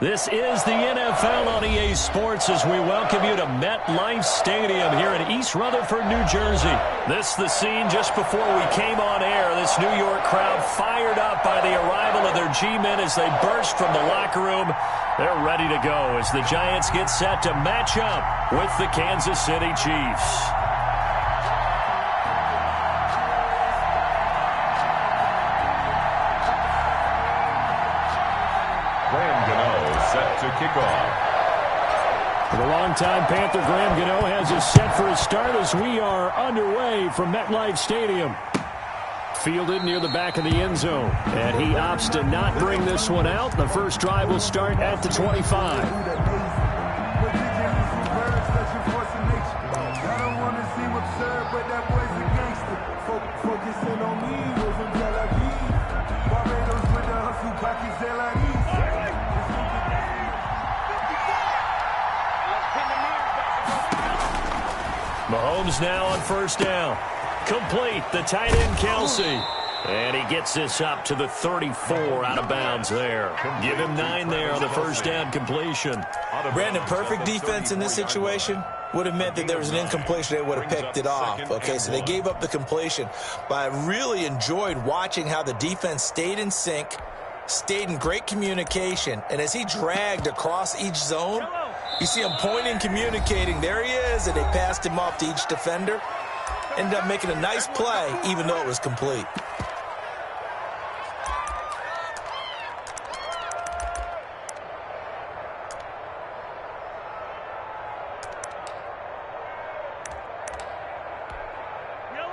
This is the NFL on EA Sports as we welcome you to MetLife Stadium here in East Rutherford, New Jersey. This is the scene just before we came on air. This New York crowd fired up by the arrival of their G-men as they burst from the locker room. They're ready to go as the Giants get set to match up with the Kansas City Chiefs. Set to kick off. The longtime Panther Graham Gano has us set for a start as we are underway from MetLife Stadium. Fielded near the back of the end zone. And he opts to not bring this one out. The first drive will start at the 25. Mahomes now on first down. Complete, the tight end Kelsey. And he gets this up to the 34 out of bounds there. Give him 9 there on the first down completion. Brandon, perfect defense in this situation would have meant that there was an incompletion. They would have picked it off. Okay, so they gave up the completion. But I really enjoyed watching how the defense stayed in sync, stayed in great communication. And as he dragged across each zone, you see him pointing, communicating. There he is, and they passed him off to each defender. Ended up making a nice play, even though it was complete.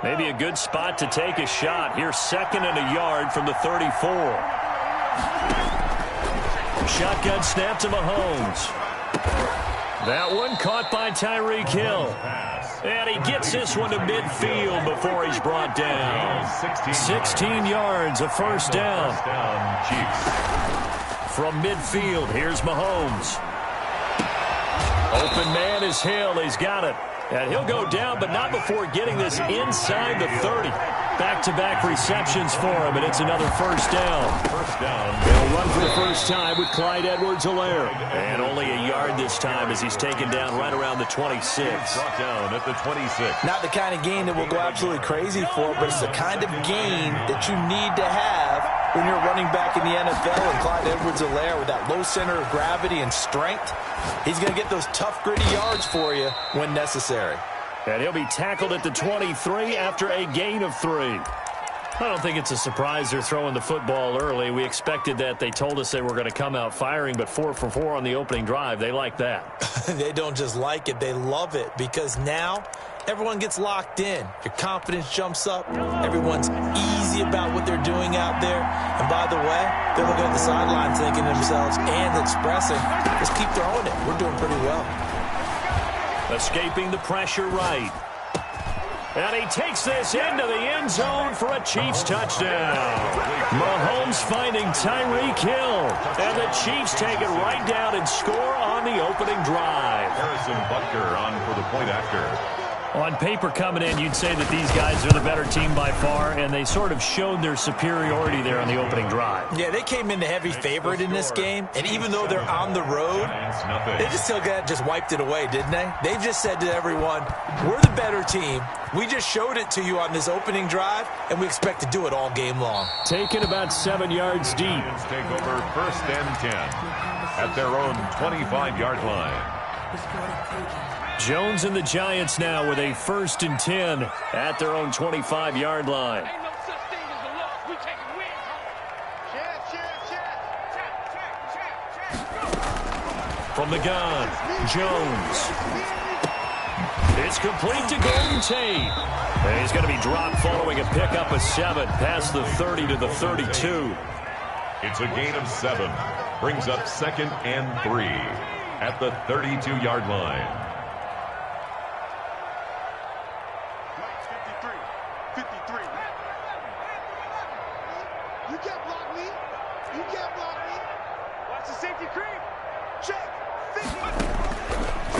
Maybe a good spot to take a shot. Here's 2nd and a yard from the 34. Shotgun snap to Mahomes. That one caught by Tyreek Hill. And he gets this one to midfield before he's brought down. 16 yards, a first down. From midfield, here's Mahomes. Open man is Hill. He's got it. And he'll go down, but not before getting this inside the 30. Back-to-back receptions for him, and it's another first down. They'll run for the first time with Clyde Edwards-Helaire. And only a yard this time as he's taken down right around the 26. Brought down at the 26. Not the kind of gain that we'll go absolutely crazy for, but it's the kind of gain that you need to have when you're running back in the NFL. And Clyde Edwards-Helaire with that low center of gravity and strength, he's going to get those tough, gritty yards for you when necessary. And he'll be tackled at the 23 after a gain of 3. I don't think it's a surprise they're throwing the football early. We expected that. They told us they were going to come out firing, but 4 for 4 on the opening drive. They like that. They don't just like it. They love it because now everyone gets locked in. Your confidence jumps up. Everyone's easy about what they're doing out there. And by the way, they're looking at the sidelines thinking to themselves and expressing, let's keep throwing it. We're doing pretty well. Escaping the pressure right. And he takes this into the end zone for a Chiefs touchdown. Mahomes finding Tyreek Hill. And the Chiefs take it right down and score on the opening drive. Harrison Butker on for the point after. On paper coming in, you'd say that these guys are the better team by far, and they sort of showed their superiority there on the opening drive. Yeah, they came in the heavy favorite in this game, and even though they're on the road, they just wiped it away, didn't they? They just said to everyone, we're the better team. We just showed it to you on this opening drive, and we expect to do it all game long. Taken about 7 yards deep. Take over 1st and 10 at their own 25-yard line. Jones and the Giants now with a 1st and 10 at their own 25-yard line. From the gun, Jones. It's complete to Golden Tate. And he's going to be dropped following a pickup of 7 past the 30 to the 32. It's a gain of 7. Brings up 2nd and 3 at the 32-yard line.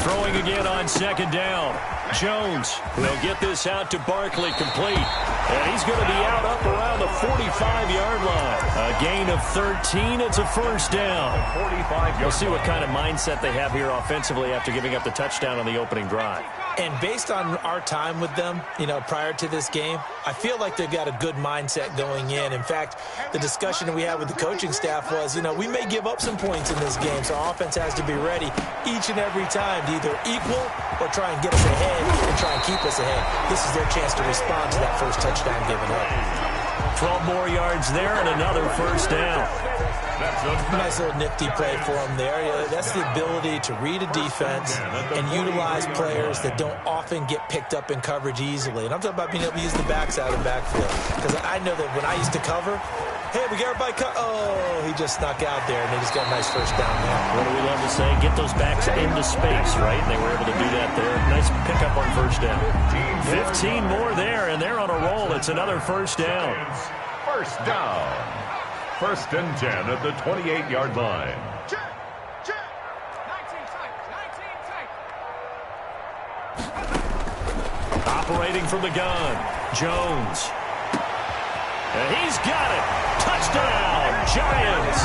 Throwing again on 2nd down. Jones will get this out to Barkley, complete. And he's going to be out up around the 45-yard line. A gain of 13. It's a first down. We'll see what kind of mindset they have here offensively after giving up the touchdown on the opening drive. And based on our time with them, prior to this game, I feel like they've got a good mindset going in. In fact, the discussion we had with the coaching staff was, we may give up some points in this game, so our offense has to be ready each and every time to either equal or try and get us ahead and try and keep us ahead. This is their chance to respond to that first touchdown given up. 12 more yards there and another first down. Nice little nifty play for him there. That's the ability to read a defense and utilize players that don't often get picked up in coverage easily. And I'm talking about being able to use the backside of the backfield. Because I know that when I used to cover, hey, we got everybody he just snuck out there, and they just got a nice first down there. What do we love to say? Get those backs into space, right? And they were able to do that there. Nice pickup on first down. 15 more there, and they're on a roll. It's another first down. First down. 1st and 10 at the 28-yard line. Operating from the gun, Jones. And he's got it. Touchdown, Giants.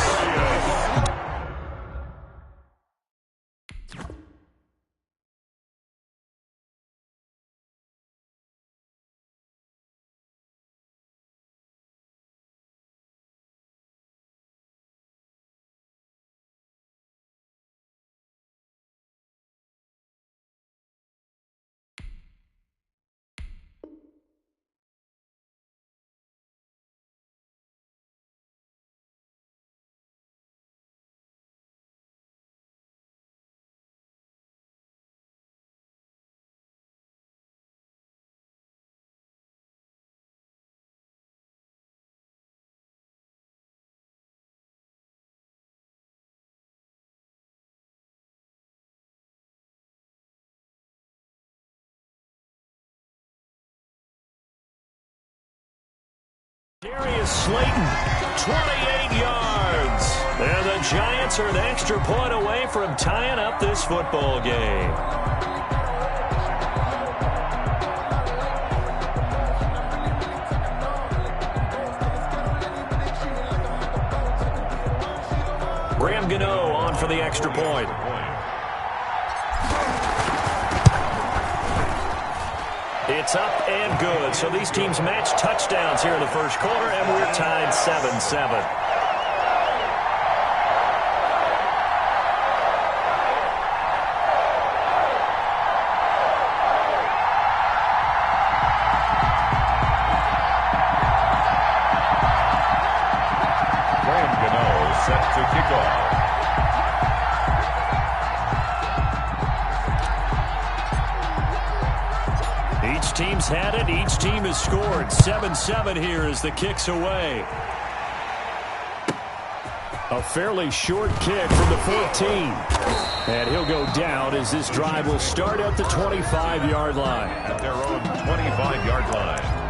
Darius Slayton, 28 yards. And the Giants are an extra point away from tying up this football game. Graham Gano on for the extra point. It's up and good. So these teams match touchdowns here in the first quarter, and we're tied 7-7. Set to kick off. Each team's had it. Each team has scored. 7-7 here as the kick's away. A fairly short kick from the 14. And he'll go down as this drive will start at the 25-yard line. At their own 25-yard line.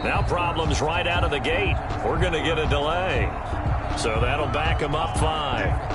Now problems right out of the gate. We're going to get a delay. So that'll back them up 5.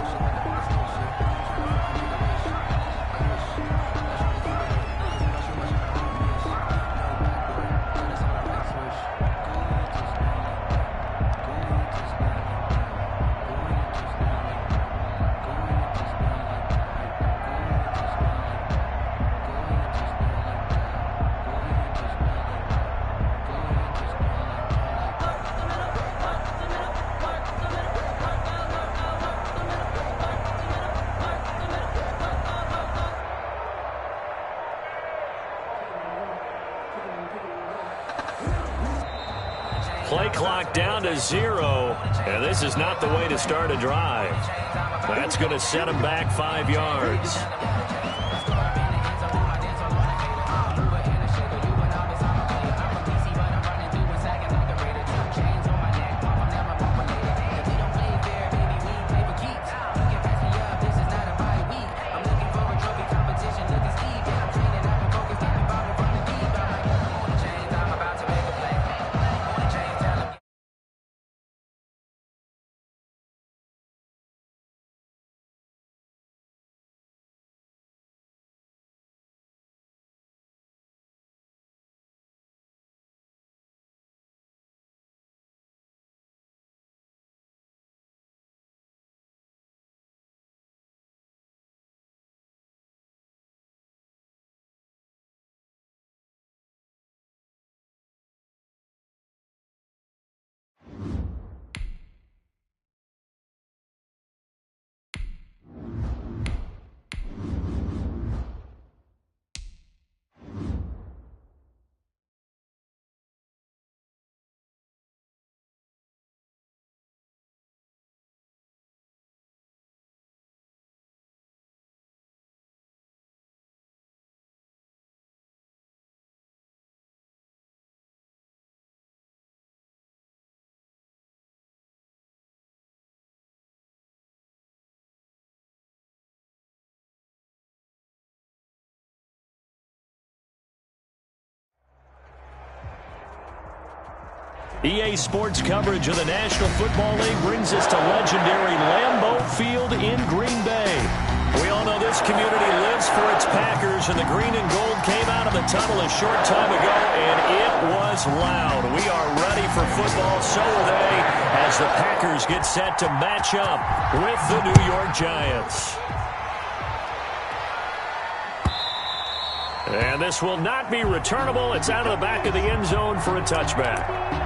play clock down to 0, and this is not the way to start a drive. That's going to set him back 5 yards. EA Sports coverage of the National Football League brings us to legendary Lambeau Field in Green Bay. We all know this community lives for its Packers, and the green and gold came out of the tunnel a short time ago, and it was loud. We are ready for football, so are they, as the Packers get set to match up with the New York Giants. And this will not be returnable. It's out of the back of the end zone for a touchback.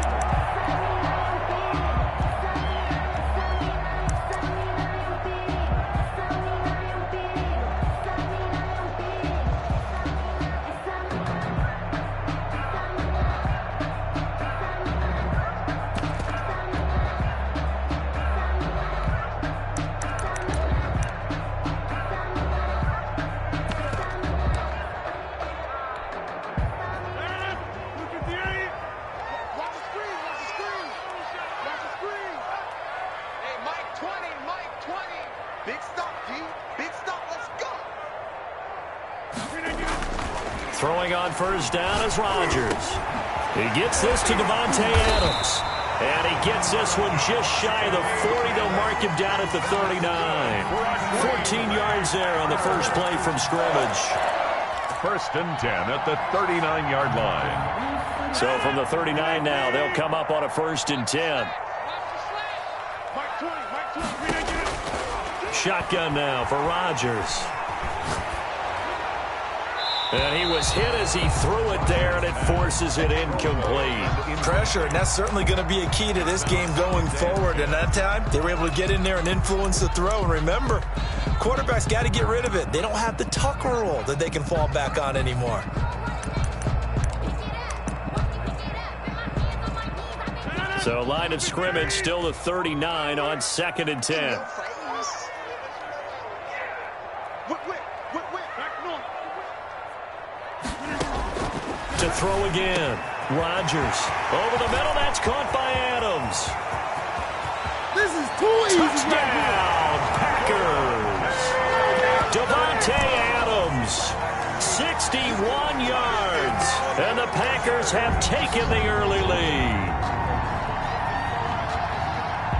Throwing on first down is Rodgers. He gets this to Davante Adams. And he gets this one just shy of the 40. They'll mark him down at the 39. 14 yards there on the first play from scrimmage. First and 10 at the 39-yard line. So from the 39 now, they'll come up on a first and 10. Shotgun now for Rodgers. And he was hit as he threw it there, and it forces it incomplete. Pressure, and that's certainly going to be a key to this game going forward. And that time, they were able to get in there and influence the throw. And remember, quarterbacks got to get rid of it. They don't have the tuck rule that they can fall back on anymore. So line of scrimmage still the 39 on 2nd and 10. To throw again. Rodgers over the middle. That's caught by Adams. This is too easy. Touchdown, Packers. Davante Adams, 61 yards. And the Packers have taken the early lead.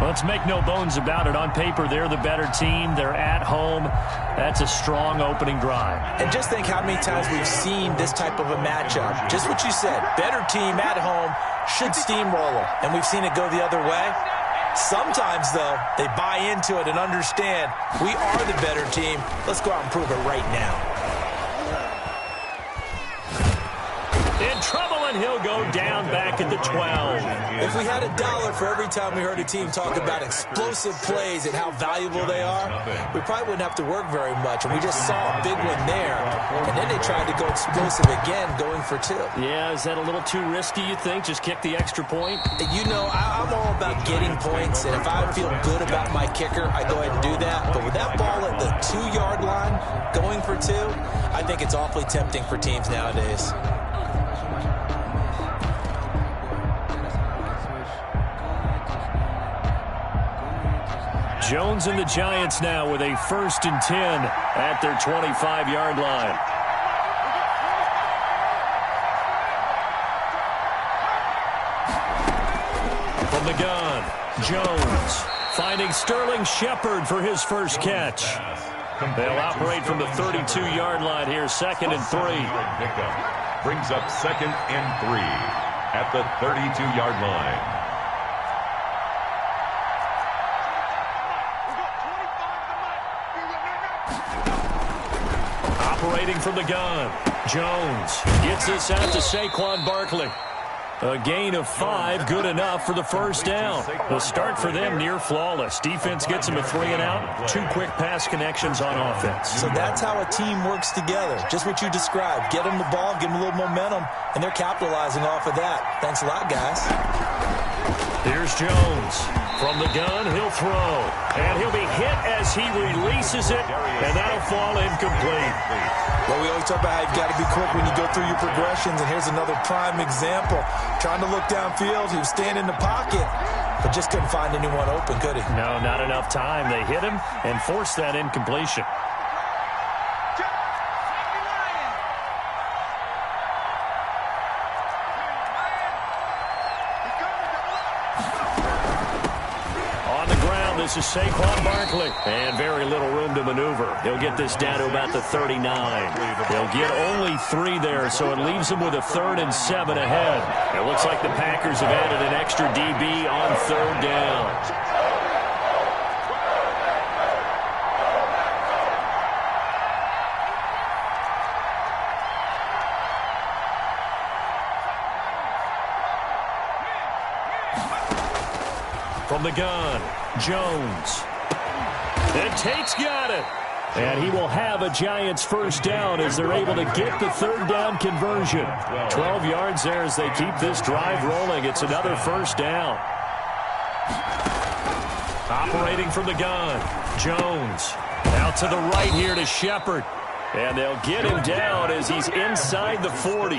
Let's make no bones about it. On paper, they're the better team. They're at home. That's a strong opening drive. And just think how many times we've seen this type of a matchup. Just what you said, better team at home should steamroll them. And we've seen it go the other way. Sometimes, though, they buy into it and understand we are the better team. Let's go out and prove it right now. In trouble one. He'll go down back at the 12. If we had $1 for every time we heard a team talk about explosive plays and how valuable they are, we probably wouldn't have to work very much. And we just saw a big one there. And then they tried to go explosive again, going for 2. Yeah, is that a little too risky, you think? Just kick the extra point? You know, I'm all about getting points. And if I feel good about my kicker, I go ahead and do that. But with that ball at the 2-yard line, going for 2, I think it's awfully tempting for teams nowadays. Jones and the Giants now with a 1st and 10 at their 25-yard line. From the gun, Jones finding Sterling Shepard for his first catch. They'll operate from the 32-yard line here, 2nd and 3. Brings up 2nd and 3 at the 32-yard line. Operating from the gun, Jones gets this out to Saquon Barkley. A gain of 5, good enough for the first down. The start for them near flawless. Defense gets them a 3 and out. 2 quick pass connections on offense. So that's how a team works together. Just what you described. Get them the ball, give them a little momentum, and they're capitalizing off of that. Thanks a lot, guys. Here's Jones. From the gun, he'll throw. And he'll be hit as he releases it, and that'll fall incomplete. Well, we always talk about how you've got to be quick when you go through your progressions, and here's another prime example. Trying to look downfield, he was staying in the pocket, but just couldn't find anyone open, could he? No, not enough time. They hit him and forced that incompletion. This is Saquon Barkley, and very little room to maneuver. He'll get this down to about the 39. He'll get only 3 there, so it leaves him with a 3rd and 7 ahead. It looks like the Packers have added an extra DB on 3rd down. From the gun, Jones. And Tate's got it. And he will have a Giants first down as they're able to get the 3rd down conversion. 12 yards there as they keep this drive rolling. It's another first down. Operating from the gun, Jones. Out to the right here to Shepard. And they'll get him down as he's inside the 40.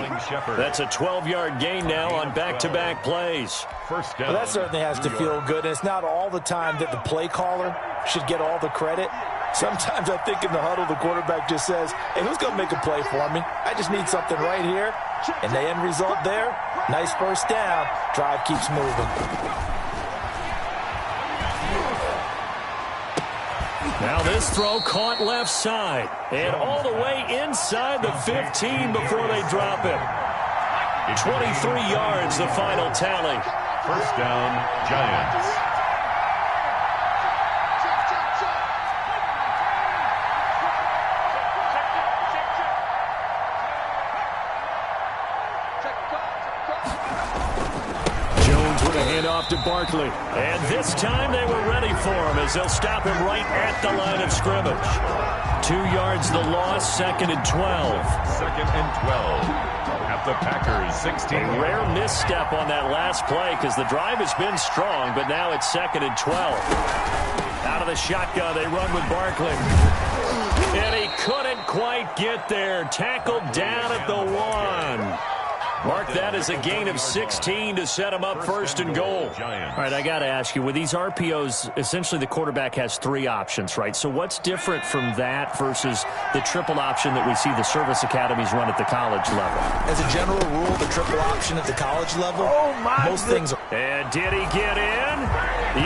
That's a 12-yard gain now on back-to-back plays. First down. Well, that certainly has to feel good. And it's not all the time that the play caller should get all the credit. Sometimes I think in the huddle, the quarterback just says, hey, who's going to make a play for me? I just need something right here. And the end result there, nice first down. Drive keeps moving. Now this throw caught left side. And all the way inside the 15 before they drop him. 23 yards, the final tally. First down, Giants. Jones with a handoff to Barkley. And this time they were ready for him as they'll stop him right at the line of scrimmage. 2 yards the loss, 2nd and 12. 2nd and 12. At the Packers, 16. A rare misstep on that last play because the drive has been strong, but now it's 2nd and 12. Out of the shotgun, they run with Barkley. And he couldn't quite get there. Tackled down at the 1. Mark that as a gain of 16 to set him up 1st and goal. All right, I got to ask you, with these RPOs, essentially the quarterback has 3 options, right? So what's different from that versus the triple option that we see the service academies run at the college level? As a general rule, the triple option at the college level, most things are... And did he get in?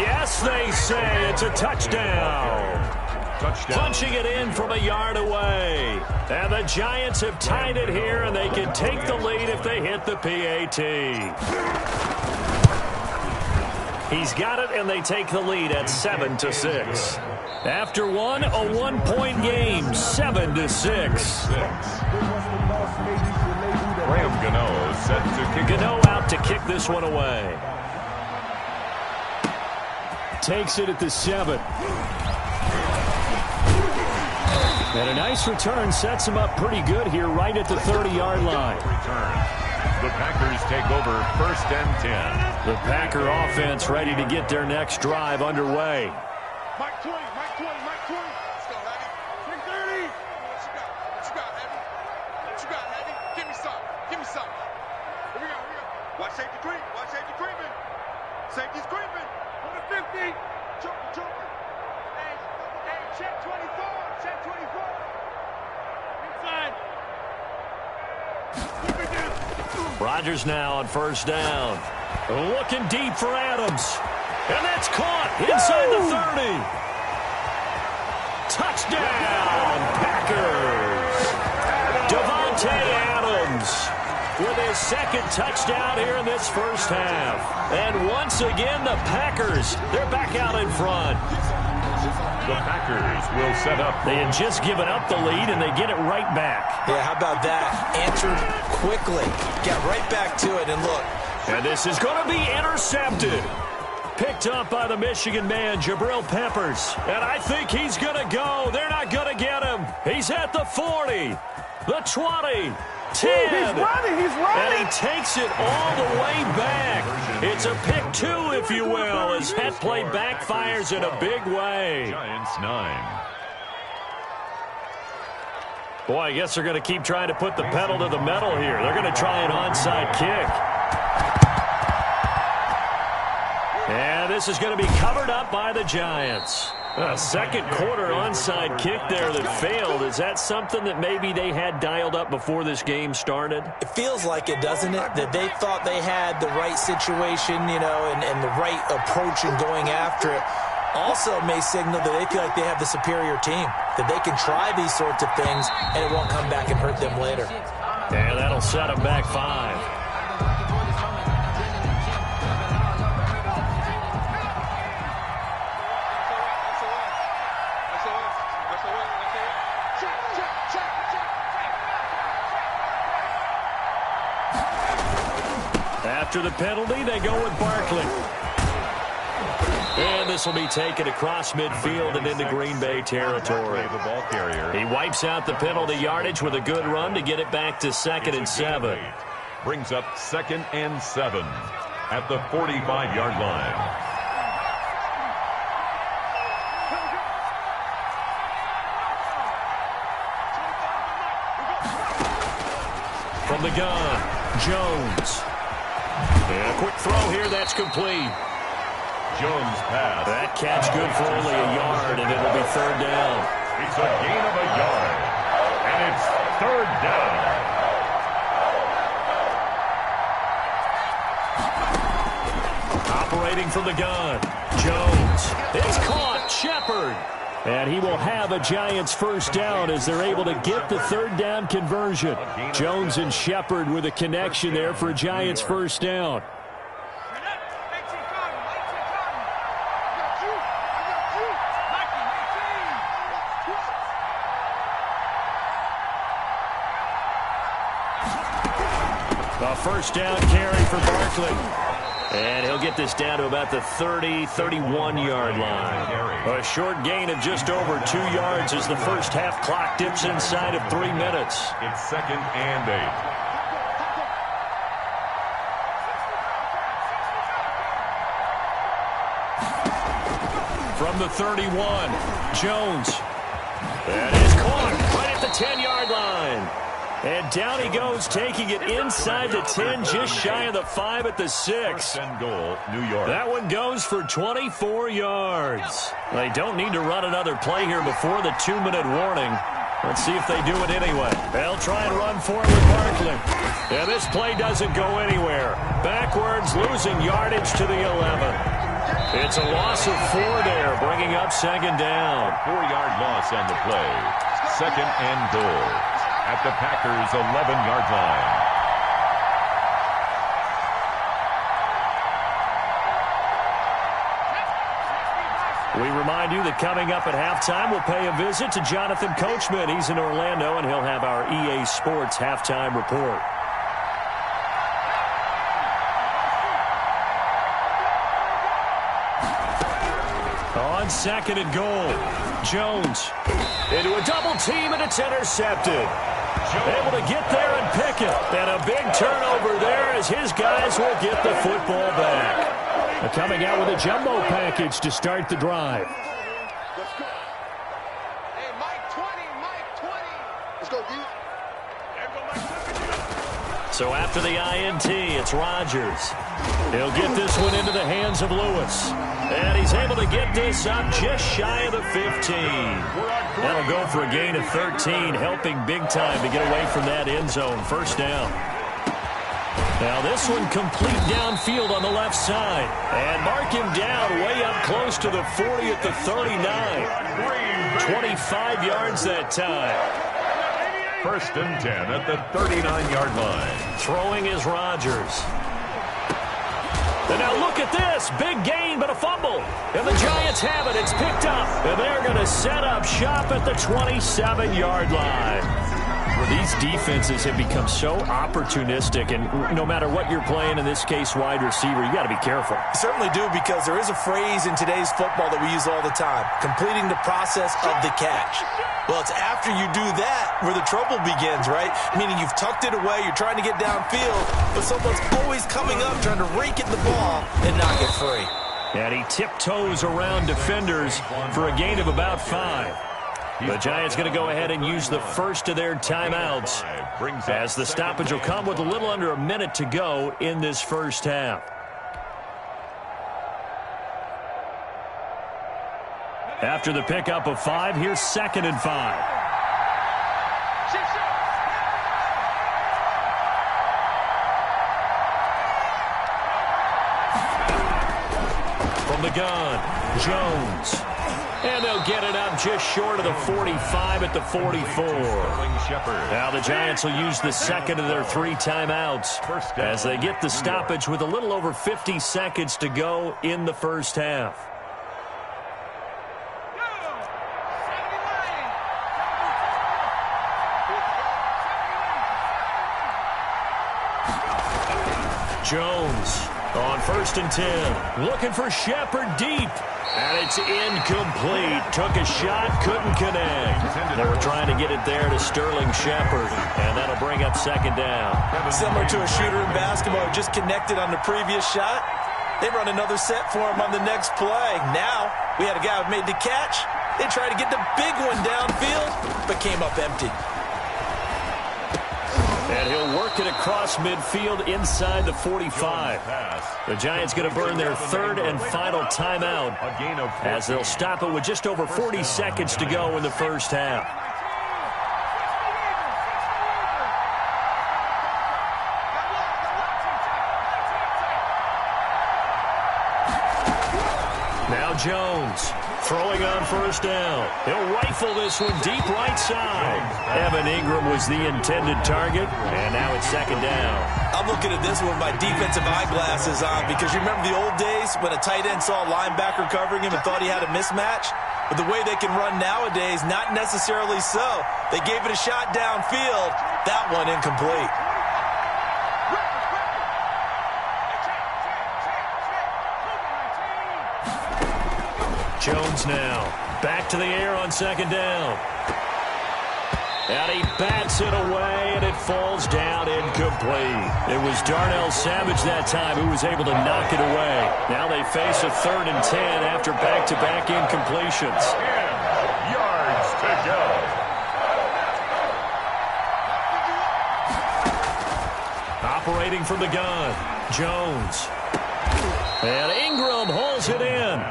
Yes, they say it's a touchdown. Punching it in from a yard away. And the Giants have tied it here, and they can take the lead if they hit the PAT. He's got it, and they take the lead at 7-6. After one, a 1-point game, 7-6. Gano set to kick. Gano out to kick this one away. Takes it at the 7. And a nice return sets him up pretty good here right at the 30-yard line. The Packers take over 1st and 10. The Packer offense ready to get their next drive underway. Mike 20, Mike 20, Mike 20. Let's go, Heavy. Big 30. What you got, Heavy? What you got, Heavy? Give me some. Give me some. Here we go, here we go. Watch safety creep. Watch safety creeping. Safety's creeping. On the 50. Choker. Hey, check 24. Check 24. Inside. Rodgers now on 1st down. Looking deep for Adams. And that's caught inside the 30. Touchdown, Packers. Davante Adams with his 2nd touchdown here in this 1st half. And once again, the Packers, they're back out in front. The Packers will set up. They had just given up the lead, and they get it right back. Yeah, how about that? Answered quickly. Got right back to it, and look. And this is going to be intercepted. Picked up by the Michigan man, Jabril Peppers. And I think he's going to go. They're not going to get him. He's at the 40, the 20, 10. He's running. And he takes it all the way back. It's a pick 2, if you will, as that play backfires in a big way. Giants 9. Boy, I guess they're going to keep trying to put the pedal to the metal here. They're going to try an onside kick. And this is going to be covered up by the Giants. A 2nd quarter onside kick there that failed. Is that something that maybe they had dialed up before this game started? It feels like it, doesn't it? That they thought they had the right situation, and the right approach in going after it. Also may signal that they feel like they have the superior team, that they can try these sorts of things, and it won't come back and hurt them later. And that'll set them back 5. After the penalty, they go with Barkley. And this will be taken across midfield and into Green Bay territory. The ball carrier. He wipes out the penalty yardage with a good run to get it back to 2nd and 7. Brings up 2nd and 7 at the 45-yard line. From the gun, Jones. And a quick throw here, that's complete. Jones pass. That catch good for only a yard, and it'll be 3rd down. It's a gain of a yard, and it's 3rd down. Operating from the gun, Jones. It's caught, Shepard. And he will have a Giants 1st down as they're able to get the 3rd down conversion. Jones and Shepard with a connection there for a Giants 1st down. A 1st down carry for Barkley. And he'll get this down to about the 30, 31-yard line. A short gain of just over 2 yards as the 1st half clock dips inside of 3 minutes. It's 2nd and 8. From the 31, Jones. That is caught right at the 10-yard line. And down he goes, taking it inside the 10, just shy of the 5 at the 6. 1st and goal, New York. That one goes for 24 yards. They don't need to run another play here before the 2-minute warning. Let's see if they do it anyway. They'll try and run for it with Barkley. Yeah, this play doesn't go anywhere. Backwards, losing yardage to the 11. It's a loss of 4 there, bringing up 2nd down. 4-yard loss on the play. 2nd and goal at the Packers' 11-yard line. We remind you that coming up at halftime, we'll pay a visit to Jonathan Coachman. He's in Orlando, and he'll have our EA Sports halftime report. on 2nd and goal. Jones into a double team, and it's intercepted. Able to get there and pick it. And a big turnover there as his guys will get the football back. They're coming out with a jumbo package to start the drive. Let's go. Hey, Mike 20, Mike 20. Let's go, D. So after the INT, it's Rodgers. He'll get this one into the hands of Lewis. And he's able to get this up just shy of the 15. That'll go for a gain of 13, helping big time to get away from that end zone. First down. Now this one complete downfield on the left side. And mark him down way up close to the 40 at the 39. 25 yards that time. 1st and 10 at the 39-yard line. Throwing is Rodgers. And now look at this. Big gain, but a fumble. And the Giants have it. It's picked up. And they're going to set up shop at the 27-yard line. Well, these defenses have become so opportunistic, and no matter what you're playing, in this case wide receiver, you got to be careful. You certainly do, because there is a phrase in today's football that we use all the time: completing the process of the catch. Well, it's after you do that where the trouble begins, right? Meaning you've tucked it away, you're trying to get downfield, but someone's always coming up trying to rake at the ball and knock it free. And he tiptoes around defenders for a gain of about 5. The Giants going to go ahead and use the first of their timeouts, as the stoppage will come with a little under a minute to go in this first half. After the pickup of 5, here's 2nd and 5. From the gun, Jones. And they'll get it up just short of the 45 at the 44. Now the Giants will use the second of their 3 timeouts as they get the stoppage with a little over 50 seconds to go in the first half. Jones on 1st and 10. Looking for Shepard deep. And it's incomplete. Took a shot, couldn't connect. They were trying to get it there to Sterling Shepard, and that'll bring up 2nd down. Similar to a shooter in basketball who just connected on the previous shot. They run another set for him on the next play. Now, we had a guy who made the catch. They tried to get the big one downfield, but came up empty. And he'll work it across midfield inside the 45. The Giants going to burn their 3rd and final timeout as they'll stop it with just over 40 seconds to go in the first half. Now Jones throwing on 1st down. He'll rifle this one deep right side. Evan Ingram was the intended target, and now it's 2nd down. I'm looking at this one with my defensive eyeglasses on, because you remember the old days when a tight end saw a linebacker covering him and thought he had a mismatch? But the way they can run nowadays, not necessarily so. They gave it a shot downfield. That one incomplete. Jones now back to the air on 2nd down. And he bats it away, and it falls down incomplete. It was Darnell Savage that time who was able to knock it away. Now they face a 3rd and 10 after back-to-back incompletions. 10 yards to go. Operating from the gun, Jones. And Ingram hauls it in.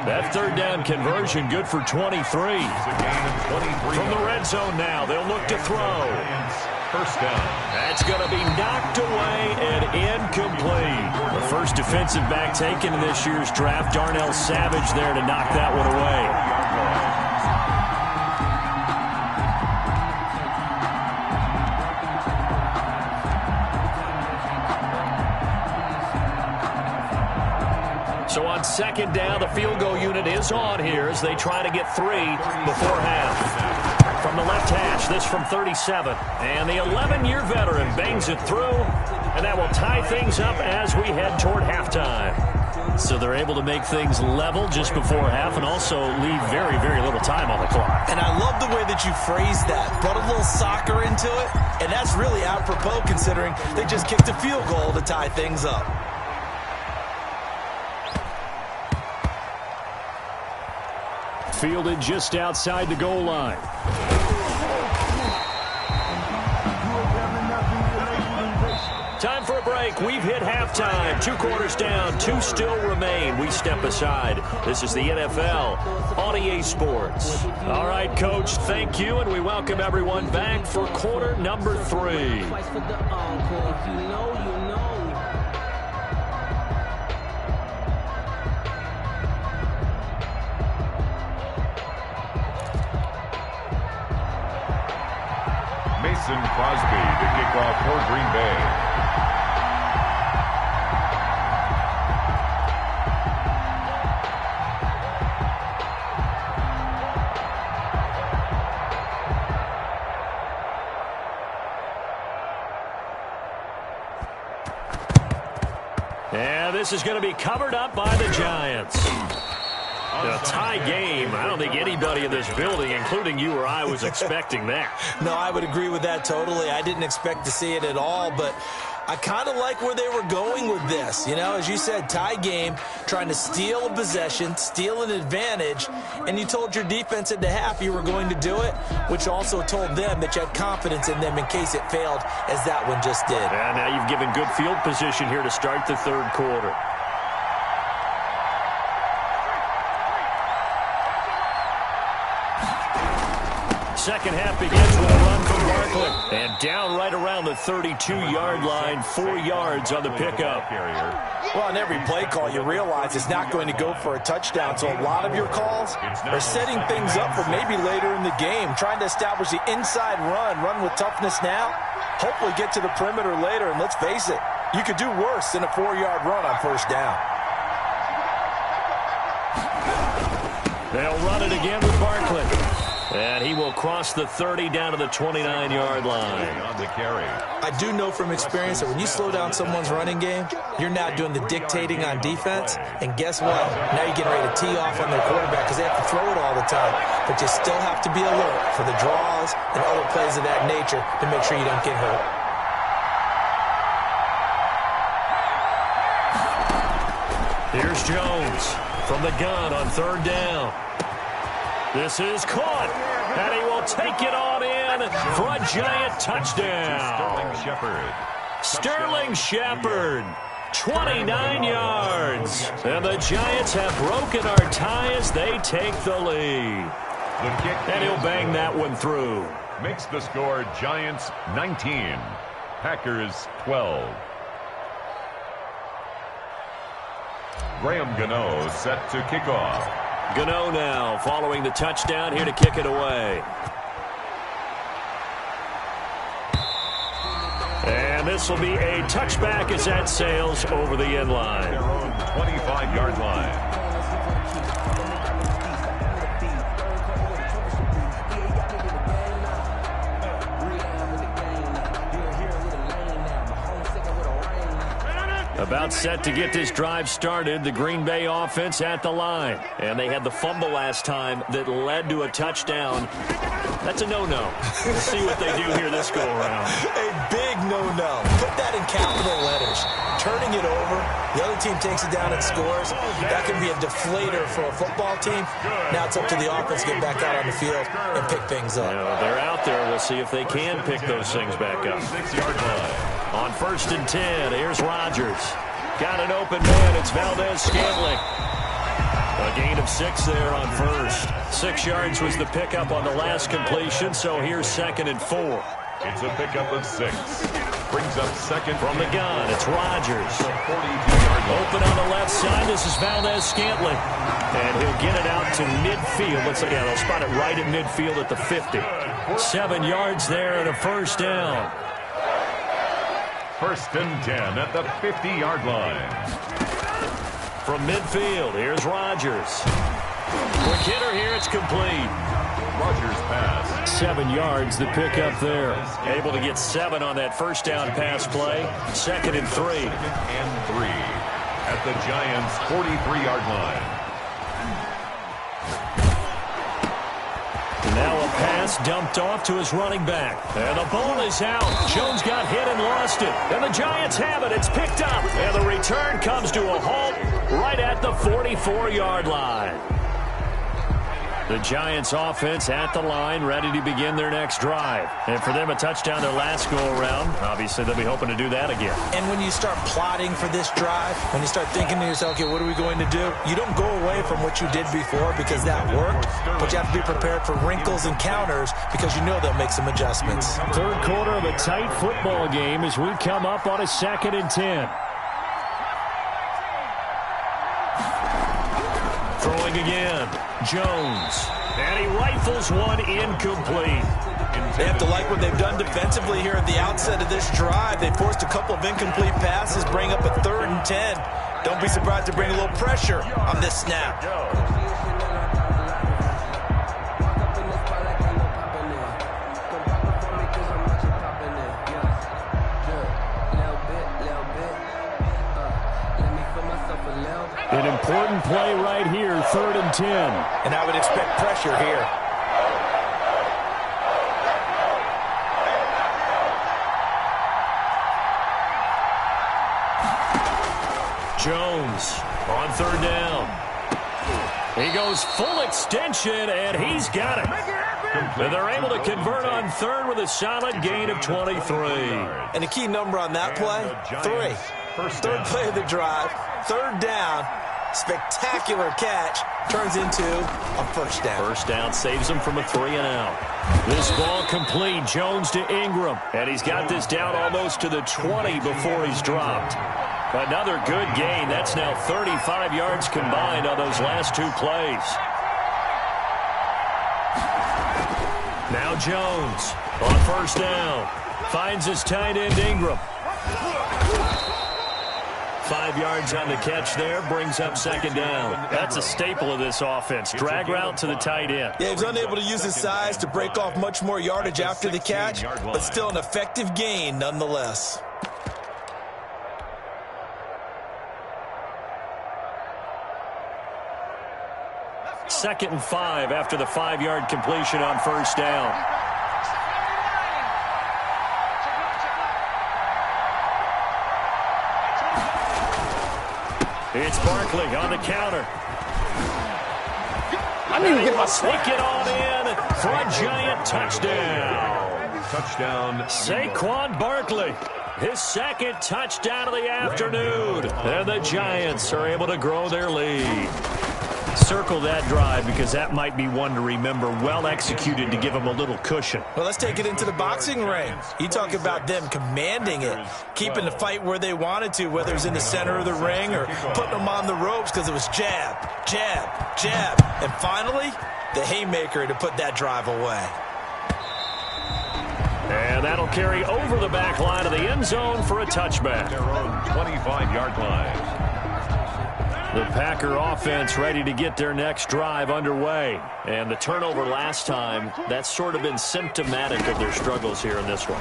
That 3rd down conversion good for 23. From the red zone now, they'll look to throw. 1st down. That's going to be knocked away and incomplete. The first defensive back taken in this year's draft, Darnell Savage there to knock that one away. So on 2nd down, the field goal unit is on here as they try to get 3 before half. From the left hash, this from 37. And the 11-year veteran bangs it through, and that will tie things up as we head toward halftime. So they're able to make things level just before half and also leave very, very little time on the clock. And I love the way that you phrase that. Put a little soccer into it, and that's really apropos considering they just kicked a field goal to tie things up. Fielded just outside the goal line. Time for a break. We've hit halftime. 2 quarters down. 2 still remain. We step aside. This is the NFL on EA Sports. All right, Coach, thank you, and we welcome everyone back for quarter number 3. Mason Crosby to kick off for Green Bay. And this is going to be covered up by the Giants. A tie game. I don't think anybody in this building, including you or I, was expecting that. No, I would agree with that totally. I didn't expect to see it at all, but I kind of like where they were going with this. You know, as you said, tie game, trying to steal a possession, steal an advantage, and you told your defense at the half you were going to do it, which also told them that you had confidence in them in case it failed, as that one just did. And now you've given good field position here to start the third quarter. Second half begins with a run from Barkley. And down right around the 32-yard line, 4 yards on the pickup. Well, on every play call, you realize it's not going to go for a touchdown. So a lot of your calls are setting things up for maybe later in the game, trying to establish the inside run with toughness now, hopefully get to the perimeter later. And let's face it, you could do worse than a 4-yard run on first down. They'll run it again with Barkley. And he will cross the 30 down to the 29-yard line. On the carry. I do know from experience that when you slow down someone's running game, you're now doing the dictating on defense. And guess what? Now you're getting ready to tee off on their quarterback because they have to throw it all the time. But you still have to be alert for the draws and other plays of that nature to make sure you don't get hurt. Here's Jones from the gun on third down. This is caught, and he will take it on in for a Giant touchdown. Sterling Shepard, 29 yards. And the Giants have broken our tie as they take the lead. And he'll bang that one through. Makes the score Giants 19, Packers 12. Graham Gano set to kick off. Gano now following the touchdown here to kick it away. And this will be a touchback as that sails over the end line. Their own 25-yard line. About set to get this drive started, the Green Bay offense at the line. And they had the fumble last time that led to a touchdown. That's a no-no. We'll see what they do here this go-around. A big no-no. Put that in capital letters. Turning it over, the other team takes it down and scores. That can be a deflator for a football team. Now it's up to the offense to get back out on the field and pick things up. They're out there. We'll see if they can pick those things back up. 6-yard line. On 1st and 10, here's Rodgers. Got an open man. It's Valdez-Scantling. A gain of 6 there on first. 6 yards was the pickup on the last completion, so here's 2nd and 4. It's a pickup of 6. Brings up second from the gun. It's Rodgers. 42-yard line. Open on the left side. This is Valdez-Scantling. And he'll get it out to midfield. Let's look at it. They'll spot it right at midfield at the 50. 7 yards there and a first down. 1st and 10 at the 50-yard line. From midfield, here's Rodgers. Quick hitter here, it's complete. Rodgers pass. 7 yards, the pickup there. Able to get 7 on that first down pass play. 2nd and 3. 2nd and 3. at the Giants' 43-yard line. Now a pass dumped off to his running back. And the ball is out. Jones got hit and lost it. And the Giants have it. It's picked up. And the return comes to a halt right at the 44-yard line. The Giants offense at the line, ready to begin their next drive. And for them, a touchdown their last go-around. Obviously, they'll be hoping to do that again. And when you start plotting for this drive, when you start thinking to yourself, okay, what are we going to do? You don't go away from what you did before because that worked, but you have to be prepared for wrinkles and counters because you know they'll make some adjustments. Third quarter of a tight football game as we come up on a 2nd and 10. Throwing again, Jones, and he rifles one incomplete. They have to like what they've done defensively here at the outset of this drive. They forced a couple of incomplete passes, bring up a 3rd and 10. Don't be surprised to bring a little pressure on this snap. An important play right here, 3rd and 10. And I would expect pressure here. Jones on 3rd down. He goes full extension, and he's got it. And they're able to convert on 3rd with a solid gain of 23. And the key number on that play, 3. 3rd play of the drive, 3rd down. Spectacular catch turns into a 1st down. 1st down saves him from a 3 and out. This ball complete. Jones to Ingram. And he's got this down almost to the 20 before he's dropped. Another good gain. That's now 35 yards combined on those last 2 plays. Now Jones on 1st down. Finds his tight end Ingram. 5 yards on the catch there, brings up 2nd down. That's a staple of this offense. Drag route to the tight end. Yeah, he was unable to use his size to break off much more yardage after the catch, but still an effective gain nonetheless. Second and 5 after the 5-yard completion on 1st down. It's Barkley on the counter. I need to get my Sneak it on in for a giant touchdown. Touchdown. Saquon Barkley, his 2nd touchdown of the afternoon. And the Giants are able to grow their lead. Circle that drive because that might be one to remember. Well executed to give them a little cushion. Well, let's take it into the boxing ring. You talk about them commanding it, keeping the fight where they wanted to, whether it was in the center of the ring or putting them on the ropes because it was jab, jab, jab. And finally, the haymaker to put that drive away. And that'll carry over the back line of the end zone for a touchback. Their own 25-yard line. The Packer offense ready to get their next drive underway. And the turnover last time, that's sort of been symptomatic of their struggles here in this one.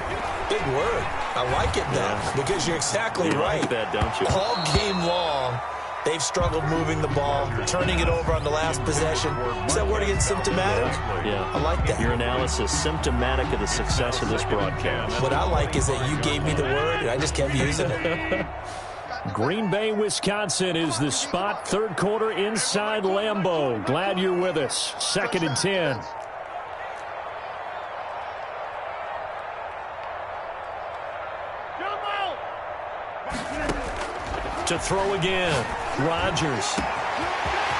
Big word. I like it, though, because you're exactly right. Like that, don't you? All game long, they've struggled moving the ball, turning it over on the last possession. Is that word again, symptomatic? Yeah. I like that. Your analysis, symptomatic of the success of this broadcast. What I like is that you gave me the word, and I just kept using it. Green Bay, Wisconsin is the spot. 3rd quarter inside Lambeau. Glad you're with us. 2nd and 10. To throw again. Rodgers.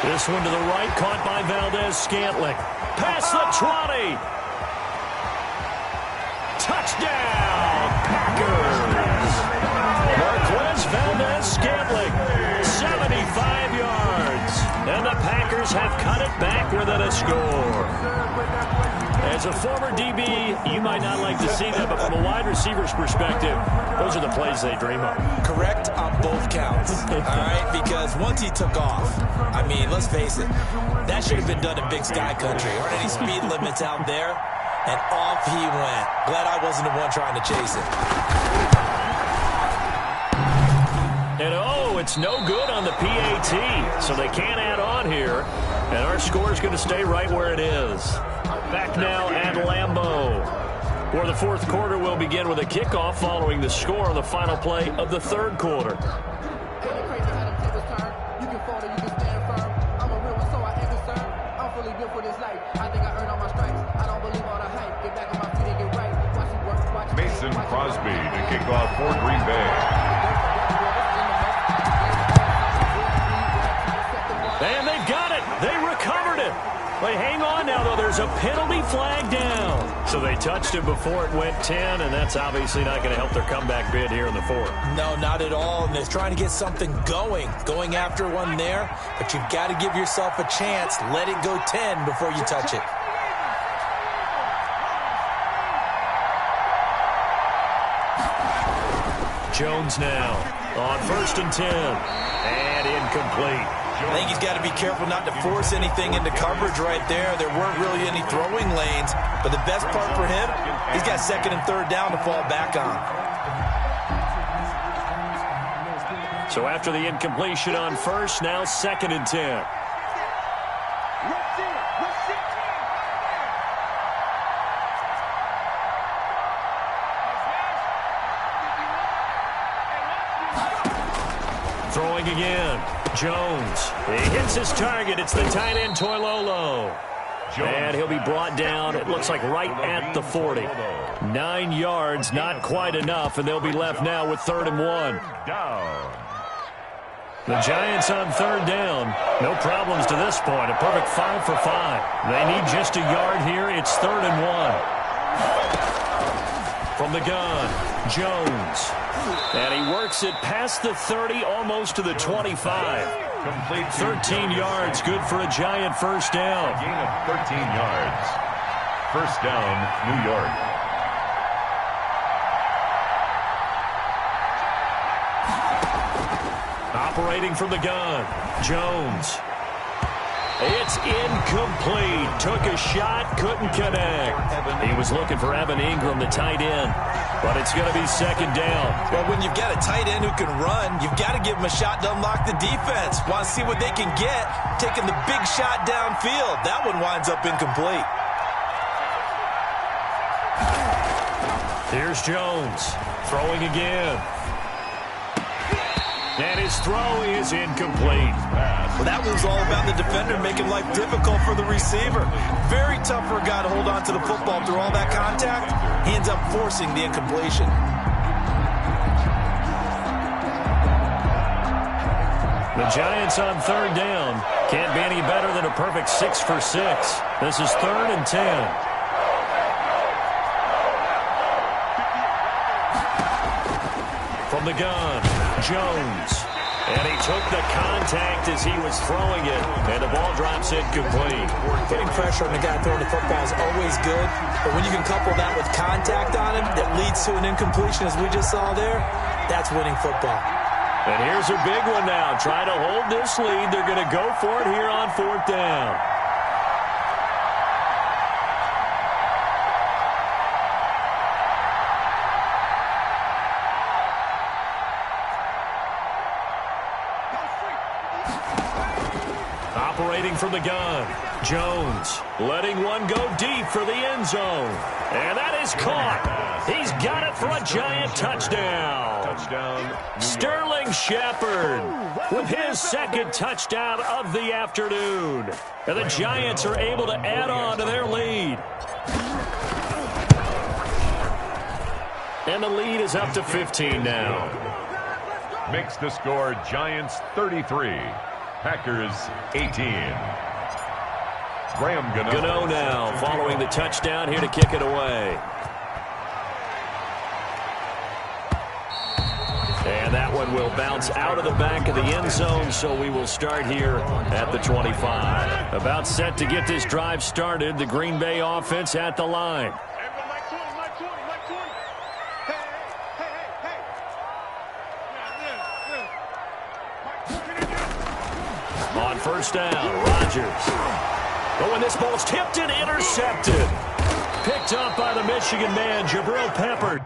This one to the right, caught by Valdez-Scantling. Past the 20. Touchdown, Packers. Marquez Valdez-Scantling, 75 yards. And the Packers have cut it back within a score. As a former DB, you might not like to see that, but from a wide receiver's perspective, those are the plays they dream of. Correct on both counts, all right? Because once he took off, I mean, let's face it, that should have been done in Big Sky Country. Aren't any speed limits out there? And off he went. Glad I wasn't the one trying to chase it. And oh, so it's no good on the PAT. So they can't add on here, and our score is going to stay right where it is. Back now at Lambeau, where the fourth quarter will begin with a kickoff following the score on the final play of the third quarter. Mason Crosby to kick off for Green Bay. And they've got it. They recovered it. They hang on now, though. There's a penalty flag down. So they touched it before it went 10, and that's obviously not going to help their comeback bid here in the fourth. No, not at all. And they're trying to get something going after one there. But you've got to give yourself a chance. Let it go 10 before you touch it. Jones now on 1st and 10. And incomplete. I think he's got to be careful not to force anything into coverage right there. There weren't really any throwing lanes. But the best part for him, he's got 2nd and 3rd down to fall back on. So after the incompletion on 1st, now 2nd and 10. Throwing again. Jones. He hits his target. It's the tight end, Toilolo. And he'll be brought down, it looks like, right at the 40. 9 yards, not quite enough, and they'll be left now with 3rd and 1. The Giants on 3rd down. No problems to this point. A perfect 5 for 5. They need just a yard here. It's 3rd and 1. From the gun, Jones. And he works it past the 30, almost to the 25. Complete 13 yards, good for a Giant first down. A gain of 13 yards. First down, New York. Operating from the gun, Jones. It's incomplete. Took a shot, couldn't connect. He was looking for Evan Ingram, the tight end, but it's going to be 2nd down. Well, when you've got a tight end who can run, you've got to give him a shot to unlock the defense. Want to see what they can get, taking the big shot downfield. That one winds up incomplete. Here's Jones, throwing again. And his throw is incomplete. Well, that was all about the defender making life difficult for the receiver. Very tough for a guy to hold on to the football through all that contact. He ends up forcing the incompletion. The Giants on 3rd down. Can't be any better than a perfect 6 for 6. This is 3rd and 10. From the gun, Jones. And he took the contact as he was throwing it. And the ball drops incomplete. Putting pressure on the guy throwing the football is always good. But when you can couple that with contact on him that leads to an incompletion, as we just saw there, that's winning football. And here's a big one now. Trying to hold this lead. They're going to go for it here on 4th down. Operating from the gun, Jones letting one go deep for the end zone. And that is caught. He's got it for a Giant touchdown. Sterling Shepard with his 2nd touchdown of the afternoon. And the Giants are able to add on to their lead. And the lead is up to 15 now. Makes the score Giants 33. Packers 18. Graham Gano now following the touchdown here to kick it away. And that one will bounce out of the back of the end zone, so we will start here at the 25. About set to get this drive started, the Green Bay offense at the line. On 1st down, Rodgers. Oh, and this ball's tipped and intercepted. Picked up by the Michigan man, Jabril Peppers.